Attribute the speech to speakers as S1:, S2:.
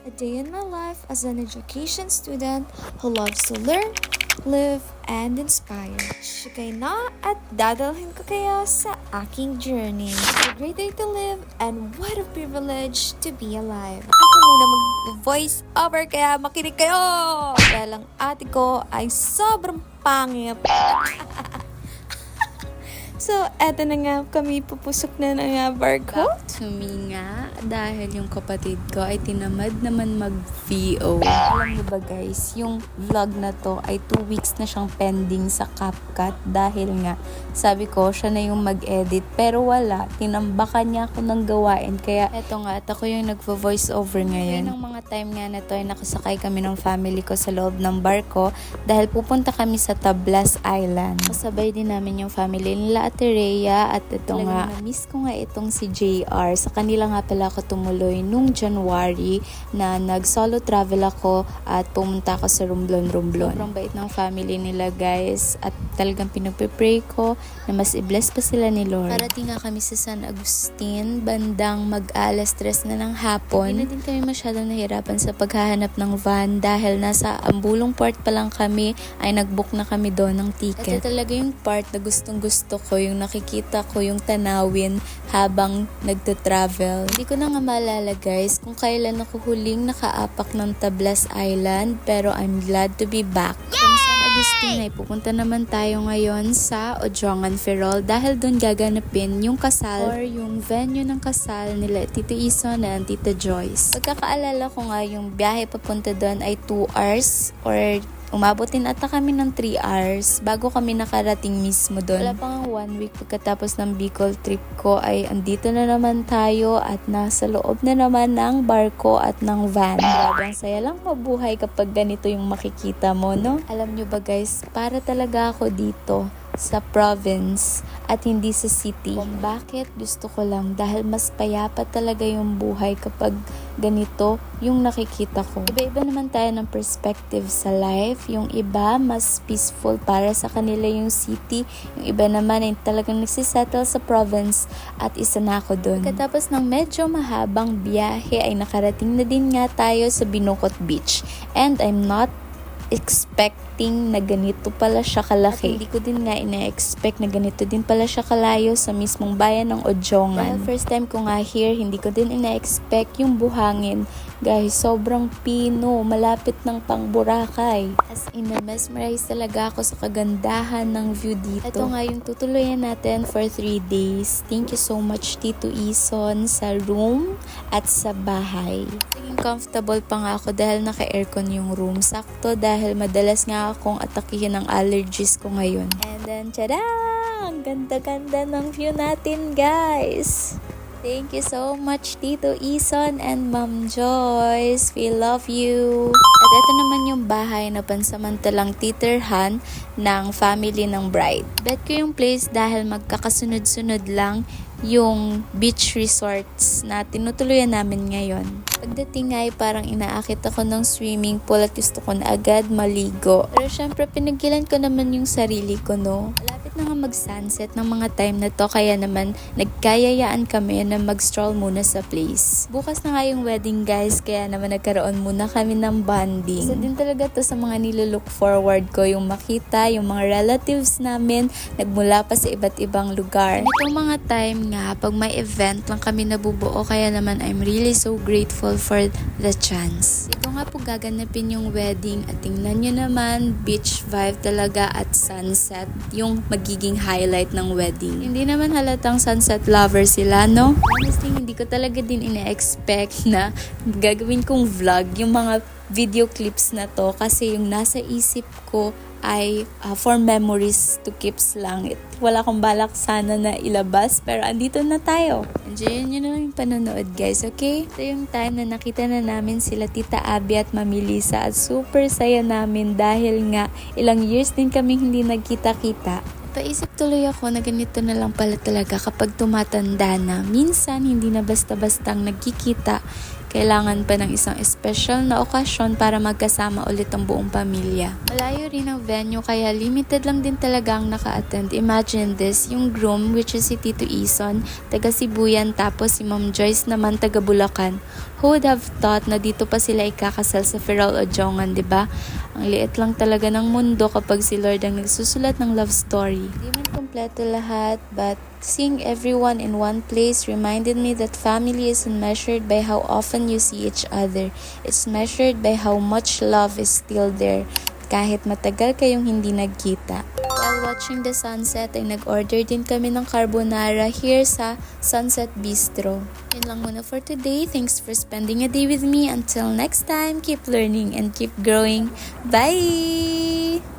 S1: A day in my life as an education student who loves to learn, live, and inspire. Siya kayo na at dadalhin ko kayo sa aking journey. It's a great day to live and what a privilege to be alive. Ako muna mag-voice over kaya makinig kayo! Dahil ang ate ko ay sobrang pangit. So, eto na nga, kami pupusok na ng barko.
S2: To me nga, dahil yung kapatid ko ay tinamad naman mag-VO. Alam niyo ba guys, yung vlog na to ay 2 weeks na siyang pending sa CapCut dahil nga, sabi ko, siya na yung mag-edit. Pero wala, tinambakan niya ako ng gawain. Kaya eto nga, at ako yung nagvo-voice over ngayon. Ng mga time nga na to ay nakasakay kami ng family ko sa loob ng barko dahil pupunta kami sa Tablas Island. Kasabay din namin yung family nila Ate Rhea at ito nga, na-miss ko nga itong si JR. Sa kanila nga pala ako tumuloy nung January na nag-solo travel ako at pumunta ako sa Romblon. Sobrang bait ng family nila guys at talagang pinagpipray ko na mas i-bless pa sila ni Lord. Parating nga kami sa San Agustin, bandang mag-alas 3 na ng hapon. Hindi na din kami masyadong nahirapan sa paghahanap ng van dahil nasa Ambulong Port pa lang kami ay nag-book na kami doon ng ticket. Ito talaga yung part na gustong gusto ko, yung nakikita ko yung tanawin habang nagta-travel. Hindi ko na nga maalala guys kung kailan ako huling nakaapak ng Tablas Island pero I'm glad to be back. From San Agustin ay pupunta naman tayo ngayon sa Ojongan Ferrol dahil doon gaganapin yung kasal or yung venue ng kasal nila Tito Ison and Tita Joyce. Pagkakaalala ko nga yung biyahe papunta doon ay 2 hours or umabotin ata kami ng 3 hours bago kami nakarating mismo doon. Wala pang 1 week pagkatapos ng Bicol trip ko ay andito na naman tayo at nasa loob na naman ng barko at ng van. Grabe, ang saya lang mabuhay kapag ganito yung makikita mo, no? Alam nyo ba guys, para talaga ako dito sa province at hindi sa city. Kung bakit gusto ko lang dahil mas payapa talaga yung buhay kapag ganito yung nakikita ko. Iba-iba naman tayo ng perspective sa life. Yung iba mas peaceful para sa kanila yung city. Yung iba naman ay talagang nagsisettle sa province at isa na ako dun. Pagkatapos ng medyo mahabang biyahe ay nakarating na din nga tayo sa Binukot Beach. And I'm not expecting na ganito pala siya kalaki. At hindi ko din nga ina-expect na ganito din pala siya kalayo sa mismong bayan ng Ojongan. Dahil first time ko nga here, hindi ko din ina-expect yung buhangin. Guys, sobrang pino, malapit ng pang Boracay. As in, mesmerize talaga ako sa kagandahan ng view dito. Ito nga yung tutuloyan natin for 3 days. Thank you so much Tito Ison sa room at sa bahay. Naging comfortable pa nga ako dahil naka-aircon yung room. Sakto dahil madalas nga akong atakihin ng allergies ko ngayon. And then, tada! Ang ganda-ganda ng view natin, guys! Thank you so much Tito Ison and Ma'am Joyce. We love you. At ito naman yung bahay na pansamantalang titirhan ng family ng bride. Bet ko yung place dahil magkakasunod-sunod lang yung beach resorts na tinutuluyan namin ngayon. Pagdating nga ay parang inaakit ako ng swimming pool at gusto ko na agad maligo. Pero syempre pinigilan ko naman yung sarili ko, no? Malapit na nga mag-sunset ng mga time na to kaya naman nagkayayaan kami na mag-stroll muna sa place. Bukas na nga yung wedding guys kaya naman nagkaroon muna kami ng bonding. Isa din talaga to sa mga nilolook forward ko yung makita yung mga relatives namin nagmula pa sa iba't ibang lugar. Itong mga time nga pag may event lang kami nabubuo kaya naman I'm really so grateful for the chance. Ito nga po gaganapin yung wedding at tingnan nyo naman beach vibe talaga at sunset yung magiging highlight ng wedding. Hindi naman halatang sunset lover sila, no? Honestly, hindi ko talaga din ina-expect na gagawin kong vlog yung mga video clips na to kasi yung nasa isip ko ay for memories to keeps lang. Wala akong balak sana na ilabas pero andito na tayo. Enjoyin nyo na yung panonood guys, okay? Ito yung time na nakita na namin sila Tita Abby at Mami Lisa at super saya namin dahil nga ilang years din kaming hindi nagkita-kita. Paisip tuloy ako na ganito na lang pala talaga kapag tumatanda na. Minsan hindi na basta-bastang nagkikita. kailangan pa ng isang espesyal na okasyon para magkasama ulit ang buong pamilya. Malayo rin ang venue kaya limited lang din talaga ang naka-attend. Imagine this, yung groom which is si Tito Ison, taga Sibuyan, tapos si Ma'am Joyce naman taga Bulacan. Who would have thought na dito pa sila ikakasal sa Ferrol o Jongan, diba? Ang liit lang talaga ng mundo kapag si Lord ang nagsusulat ng love story. Di man kompleto lahat, but seeing everyone in one place reminded me that family isn't measured by how often you see each other. It's measured by how much love is still there, kahit matagal kayong hindi nagkita. While watching the sunset, ay nag-order din kami ng carbonara here sa Sunset Bistro. Yun lang muna for today. Thanks for spending a day with me. Until next time, keep learning and keep growing. Bye!